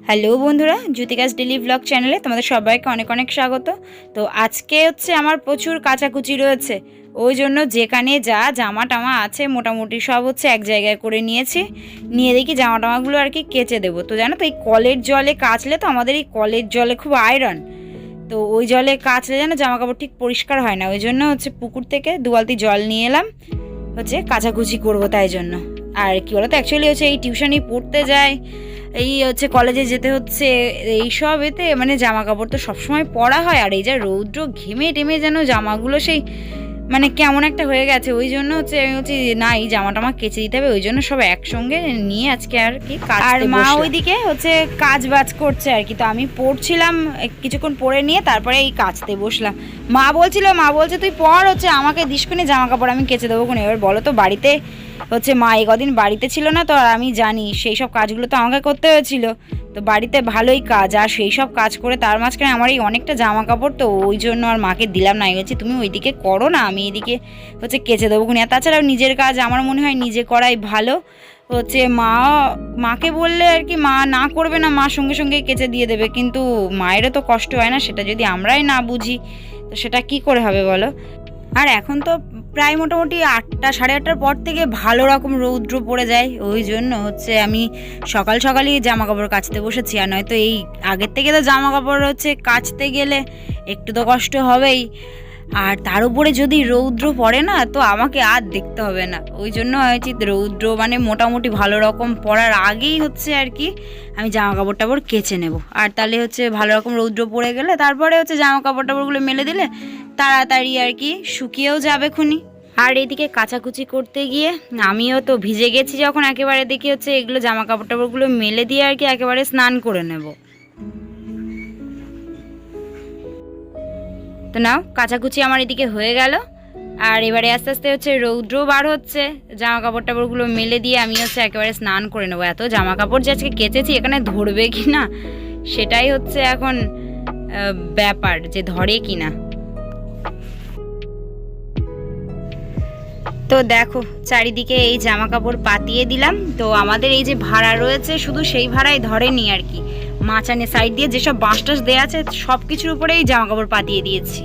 Hello বন্ধুরা, জ্যোতিকাস daily blog চ্যানেলে তোমাদের সবাইকে অনেক অনেক স্বাগত। তো আজকে হচ্ছে আমার প্রচুর কাচাকুচি রয়েছে, ওই জন্য যেখানে যা জামা টামা আছে মোটামুটি সব হচ্ছে এক জায়গায় করে নিয়েছি। নিয়ে দেখি জামা টামাগুলো আর কি কেচে দেবো। তো জানো তো এই কলের জলে কাচলে, তো আমাদের এই কলের জলে খুব আয়রন, তো ওই জলে কাচলে যেন জামা কাপড় ঠিক পরিষ্কার হয় না। ওই জন্য হচ্ছে পুকুর থেকে 2 বালতি জল নিয়ে এলাম, হচ্ছে কাচাকুচি করবো তাই জন্য। আর কি বলতো, অ্যাকচুয়ালি হচ্ছে এই টিউশনি পড়তে যায়, এই হচ্ছে কলেজে যেতে হচ্ছে, এইসব এতে মানে জামা কাপড় তো সবসময় পরা হয়। আর এই যা রৌদ্র, ঘেমে টেমে যেন জামাগুলো সেই মানে কেমন একটা হয়ে গেছে। ওই জন্য হচ্ছে আমি হচ্ছে না, এই জামা টামা কেচে দিতে হবে। ওই জন্য সব একসঙ্গে নিয়ে আজকে আর কি। আর মা ওইদিকে হচ্ছে কাজ বাজ করছে আর কি। তো আমি পড়ছিলাম, কিছুক্ষণ পরে নিয়ে তারপরে এই কাচতে বসলাম। মা বলছে তুই পর, হচ্ছে আমাকে দিসক্ষণে জামা কাপড় আমি কেচে দেবো কোন। এবার বলো তো, বাড়িতে হচ্ছে মা এই কদিন বাড়িতে ছিল না, তো আর আমি জানি সেই সব কাজগুলো তো আমাকে করতে হয়েছিল। তো বাড়িতে ভালোই কাজ, আর সেই সব কাজ করে তার মাঝখানে আমার এই অনেকটা জামা কাপড়, তো ওই জন্য আর মাকে দিলাম না। গেছি তুমি ওইদিকে করো না, আমি এদিকে হচ্ছে কেচে দেবো খুনি। আর তাছাড়াও নিজের কাজ আমার মনে হয় নিজে করাই ভালো। হচ্ছে মাকে বললে আর কি মা না করবে না, মা সঙ্গে সঙ্গে কেচে দিয়ে দেবে, কিন্তু মায়েরও তো কষ্ট হয় না, সেটা যদি আমরাই না বুঝি তো সেটা কি করে হবে বলো। আর এখন তো প্রায় মোটামুটি 8টা সাড়ে 8টার পর থেকে ভালো রকম রৌদ্র পড়ে যায়। ওই জন্য হচ্ছে আমি সকাল সকালই জামা কাপড় কাচতে বসেছি। আর নয়তো এই আগের থেকে তো জামা কাপড় হচ্ছে কাচতে গেলে একটু তো কষ্ট হবেই, আর তার উপরে যদি রৌদ্র পড়ে না, তো আমাকে আর দেখতে হবে না। ওই জন্য হয়েছে রৌদ্র মানে মোটামুটি ভালো রকম পড়ার আগেই হচ্ছে আর কি আমি জামা কাপড় টাপড় কেচে নেব। আর তাহলে হচ্ছে ভালো রকম রৌদ্র পড়ে গেলে তারপরে হচ্ছে জামা কাপড় টাপড়গুলো মেলে দিলে তাড়াতাড়ি আর কি শুকিয়েও যাবে খুনি। আর এদিকে কাচাকুচি করতে গিয়ে আমিও তো ভিজে গেছি যখন, একেবারে দেখি হচ্ছে এগুলো জামা কাপড় টাপড়গুলো মেলে দিয়ে আর কি একেবারে স্নান করে নেব। তো নাও, কাচাকুচি আমার এদিকে হয়ে গেল। আর এবারে আস্তে আস্তে হচ্ছে রৌদ্রও বার হচ্ছে, জামা কাপড় টাপড়গুলো মেলে দিয়ে আমি হচ্ছে একেবারে স্নান করে নেবো। এত জামা কাপড় যে আজকে কেচেছি, এখানে ধরবে কি না সেটাই হচ্ছে এখন ব্যাপার, যে ধরে কি না। তো দেখো চারিদিকে এই জামা কাপড় পাতিয়ে দিলাম। তো আমাদের এই যে ভাড়া রয়েছে, শুধু সেই ভাড়াই ধরেনি আর কি, মাচানে সাইড দিয়ে যেসব বাঁশ টাস দেওয়া আছে সব কিছুর উপরে এই জামা কাপড় পাতিয়ে দিয়েছি।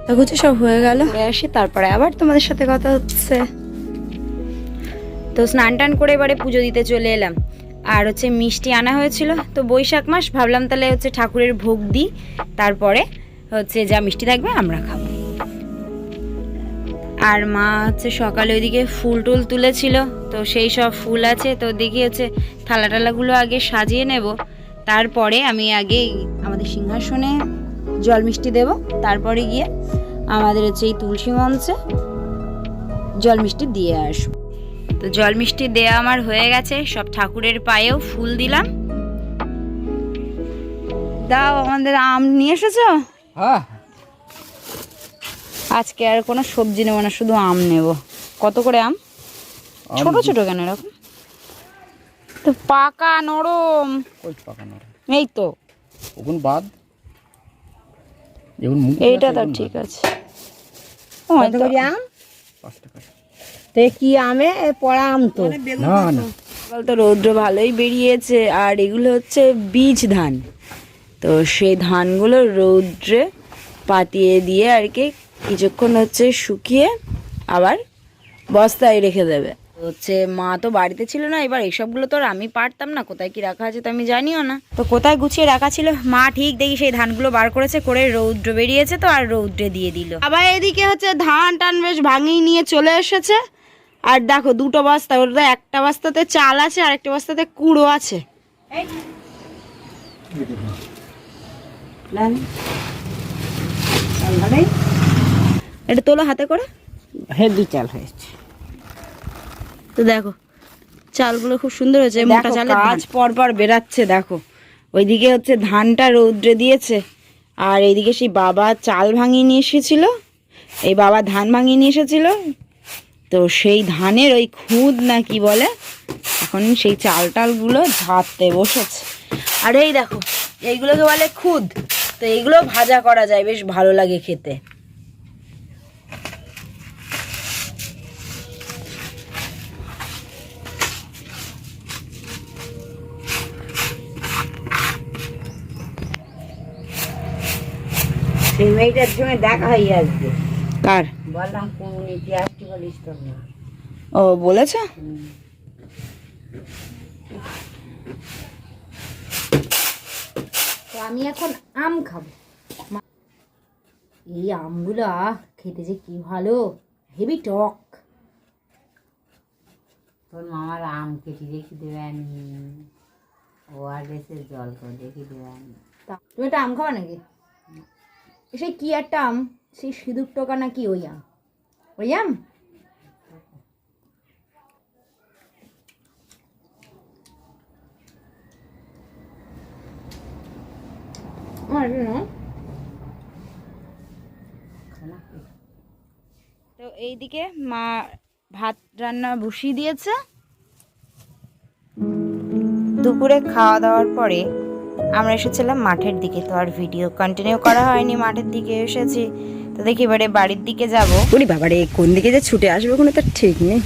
তো হচ্ছে সব হয়ে গেল, আসি তারপরে আবার তোমাদের সাথে কথা হচ্ছে। তো স্নান টান করে এবারে পুজো দিতে চলে এলাম। আর হচ্ছে মিষ্টি আনা হয়েছিল, তো বৈশাখ মাস, ভাবলাম তাহলে হচ্ছে ঠাকুরের ভোগ দিই, তারপরে হচ্ছে যা মিষ্টি থাকবে আমরা খাবো। আর মা হচ্ছে সকালে ওইদিকে ফুল টুল তুলেছিল, তো সেই সব ফুল আছে, তো দেখি হচ্ছে থালা টালাগুলো আগে সাজিয়ে নেব, তারপরে আমি আগে আমাদের সিংহাসনে জল মিষ্টি দেব, তারপরে গিয়ে আমাদের হচ্ছে এই তুলসী মঞ্চে জল মিষ্টি দিয়ে আসবো। তো জল মিষ্টি দেওয়া আমার হয়ে গেছে, সব ঠাকুরের পায়েও ফুল দিলাম। দাও, আমাদের আম নিয়ে এসেছো? হ্যাঁ, আজকে আর কোনো সবজি নেবো না, শুধু আম নেব। কত করে আম? ছোট ছোট কেন এরকম? তো পাকা নরম। কই পাকা নরম? এই তো ওগুন বাদ, যেগুন মুখ এইটা তো ঠিক আছে। কত করে আম? 5 টাকা। তে কি আমে পড়া আম তো না না, সকাল তো রৌদ্র ভালোই বেরিয়েছে। আর এগুলো হচ্ছে বীজ ধান, তো সেই ধানগুলো রৌদ্রে পাতিয়ে দিয়ে আর কি কিছুক্ষণ হচ্ছে শুকিয়ে আবার বস্তায় রেখে দেবে। হচ্ছে মা তো বাড়িতে ছিল না, এবার এইসবগুলো তো আর আমি পারতাম না, কোথায় কি রাখা আছে তো আমি জানিও না, তো কোথায় গুছিয়ে রাখা ছিল মা ঠিক দেখি সেই ধানগুলো বার করেছে, করে রৌদ্র বেরিয়েছে তো আর রৌদ্রে দিয়ে দিল। আবার এদিকে হচ্ছে ধান টান বেশ ভাঙিয়ে নিয়ে চলে এসেছে। আর দেখো 2টো বস্তা, ওটা একটা বস্তাতে চাল আছে আর একটা বস্তাতে কুড়ো আছে। এটা তোলো হাতে করে। হেভি চাল হয়েছে। তো দেখো চালগুলো খুব সুন্দর হয়েছে, মোটা চালের গাছ পর পর বেরাচ্ছে। দেখো ওইদিকে হচ্ছে ধানটা রৌদ্রে দিয়েছে, আর এইদিকে সেই বাবা চাল ভাঙিয়ে নিয়ে এসেছিল, এই বাবা ধান ভাঙিয়ে নিয়ে এসেছিল, তো সেই ধানের ওই খুদ না কি বলে, এখন সেই চাল টালগুলো ঝাড়তে বসেছে। আর এই দেখো এইগুলোকে বলে খুদ, তো এইগুলো ভাজা করা যায়, বেশ ভালো লাগে খেতে। সেই মেয়েটার সঙ্গে দেখা হয়ে আসবে। কার? বললাম কমিউনিটি আসতে বলিস তো না। ও বলেছে? তো আমি এখন আম খাবো। এই আমগুলো খেতে যে কি ভালো, হেভি টক। তোর মামার আম কেটে রেখে দেবেন, ওআরএসের জল করে রেখে দেবেন। তুমি একটা আম খাওয়া নাকি? সেই কি একটা আম, সেই সিঁদুর টোকা নাকি ওই আম? ওই আম তো এইদিকে মা ভাত রান্না বসিয়ে দিয়েছে। দুপুরে খাওয়া দাওয়ার পরে আমরা এসেছিলাম মাঠের দিকে, তো আর ভিডিও কন্টিনিউ করা হয়নি। মাঠের দিকে এসেছি, তো দেখি এবারে বাড়ির দিকে যাব। ওরে বাবারে, কোন দিকে যে ছুটে আসবে কোনো তার ঠিক নেই।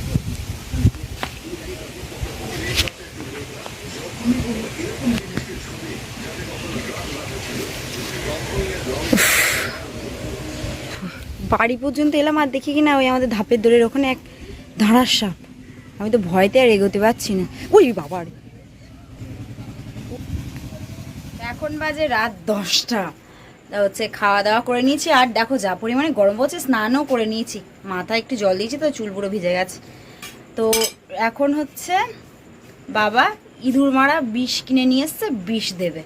বাড়ি পর্যন্ত এলাম আর দেখি কিনা ওই আমাদের ধাপের দড়ির ওখানে এক ধাড়ার সাপ। আমি তো ভয়তে আর এগোতে পারছি না। ওই বাবার, এখন বাজে রাত 10টা। হচ্ছে খাওয়া দাওয়া করে নিয়েছি, আর দেখো যা পরিমাণে গরম পড়ছে, স্নানও করে নিয়েছি, মাথায় একটু জল দিয়েছি তো চুল পুরো ভিজে গেছে। তো এখন হচ্ছে বাবা ইঁদুর মারা বিষ কিনে নিয়ে এসছে, বিষ দেবে।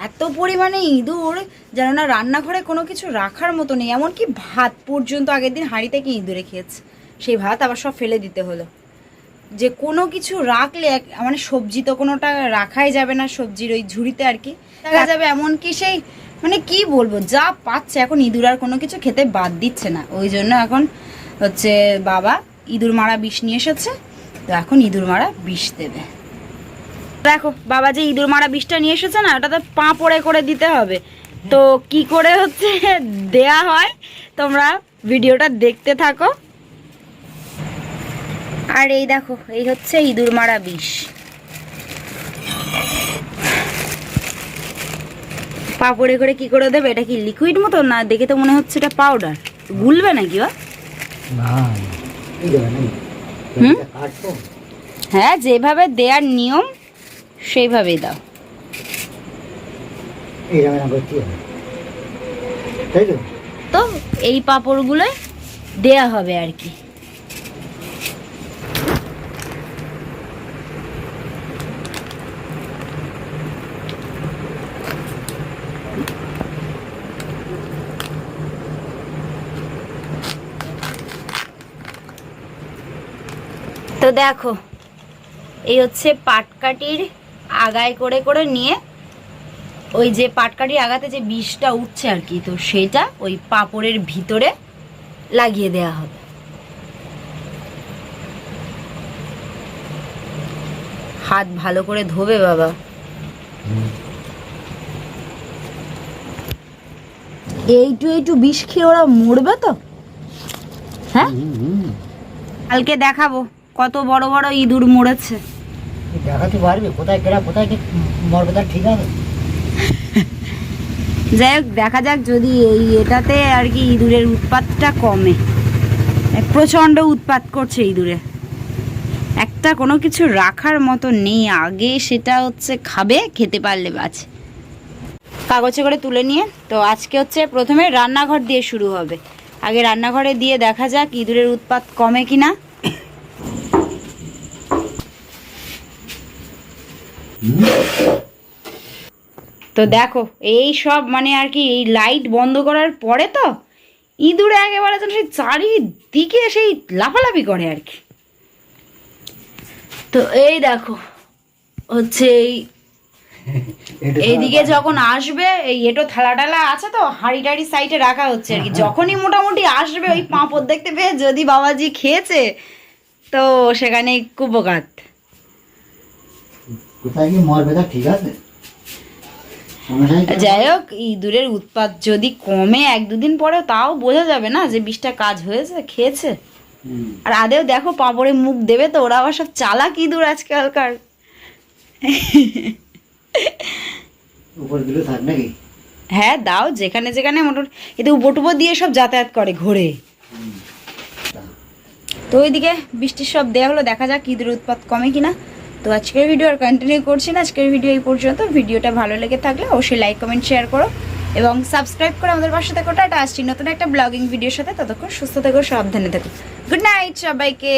এত পরিমাণে ইঁদুর যেন না রান্নাঘরে কোনো কিছু রাখার মতো নেই, এমনকি ভাত পর্যন্ত আগের দিন হাঁড়ি থেকে ইঁদুরে খেয়েছে। সেই ভাত আবার সব ফেলে দিতে হলো। যে কোনো কিছু রাখলে মানে সবজি তো কোনোটা রাখাই যাবে না, সবজির ওই ঝুড়িতে আর কি দেখা যাবে। এমনকি সেই মানে কি বলবো, যা পাচ্ছে এখন ইঁদুর আর কোনো কিছু খেতে বাদ দিচ্ছে না। ওই জন্য এখন হচ্ছে বাবা ইঁদুর মারা বিষ নিয়ে এসেছে, তো এখন ইঁদুর মারা বিষ দেবে। দেখো বাবা যে ইঁদুর মারা বিষটা নিয়ে এসেছে না, ওটাতে পাঁপড়ে করে দিতে হবে। তো কি করে হচ্ছে দেয়া হয় তোমরা ভিডিওটা দেখতে থাকো। আর এই দেখো, এই হচ্ছে ইঁদুর মারা বিষ। পাঁপড়ে করে কি করে দেবে? এটা কি লিকুইড মতো না? দেখে তো মনে হচ্ছে এটা পাউডার। গুলবে নাকি বা? হুম, হ্যাঁ, যেভাবে দেওয়ার নিয়ম সেইভাবেই দাও। তো এই পাঁপড়গুলো দেয়া হবে আর কি। তো দেখো, এই হচ্ছে পাটকাঠির আগায় করে করে নিয়ে ওই যে পাটকাঠির আগাতে যে বিষটা উঠছে আর কি, তো সেটা ওই পাঁপড়ের ভিতরে লাগিয়ে দেয়া হবে। হাত ভালো করে ধোবে বাবা। এইটু বিষ খেয়ে ওরা মরবে তো? হ্যাঁ, কালকে দেখাবো কত বড় বড় ইঁদুর মরেছে। দেখাতে পারবে কোথায় কেরা কোথায় কি মরবে তার ঠিক আছে। যাই হোক, দেখা যাক যদি এই এটাতে আর কি ইঁদুরের উৎপাতটা কমে। প্রচণ্ড উৎপাত করছে ইঁদুরে, একটা কোনো কিছু রাখার মতো নেই। আগে সেটা হচ্ছে খাবে, খেতে পারলে বাঁচে। কাগজে করে তুলে নিয়ে তো আজকে হচ্ছে প্রথমে রান্নাঘর দিয়ে শুরু হবে। আগে রান্নাঘরে দিয়ে দেখা যাক ইঁদুরের উৎপাত কমে কিনা। তো দেখো এই সব মানে আর কি এই লাইট বন্ধ করার পরে তো ইঁদুরে একেবারে যেন সেই চারিদিকে সেই লাফালাফি করে আর কি। তো এই দেখো হচ্ছে এইদিকে যখন আসবে, এই এটো থালা টালা আছে তো হাঁড়ি টাড়ি সাইডে রাখা হচ্ছে আর কি। যখনই মোটামুটি আসবে ওই পাঁপড় দেখতে পেয়ে যদি বাবাজি খেয়েছে তো সেখানে কুপকাত। কোথায় কি মরবে তা ঠিক আছে। যাই হোক, ইঁদুরের উৎপাত যদি কমে এক দুদিন পরে তাও বোঝা যাবে না যে বিষটা কাজ হয়েছে, খেয়েছে। আর আদেও দেখো পাঁপড়ে মুখ দেবে তো, ওরা আবার সব চালাক ইঁদুর আজকালকার। উপর দিলে থাক নাকি? হ্যাঁ দাও, যেখানে যেখানে মোটর এতে উপর টুপো দিয়ে সব যাতায়াত করে ঘোরে। তো ওইদিকে বৃষ্টির সব দেওয়া হলো, দেখা যাক ঈদের উৎপাত কমে কিনা। তো আজকের ভিডিও আর কন্টিনিউ করছি না, আজকের ভিডিও এই পর্যন্ত। ভিডিওটা ভালো লেগে থাকলে অবশ্যই লাইক কমেন্ট শেয়ার করো এবং সাবস্ক্রাইব করে আমাদের পাশে থেকো। টাটা, আসছি নতুন একটা ব্লগিং ভিডিওর সাথে। ততক্ষণ সুস্থ থেকো, সাবধানে থেকো। গুড নাইট সবাইকে।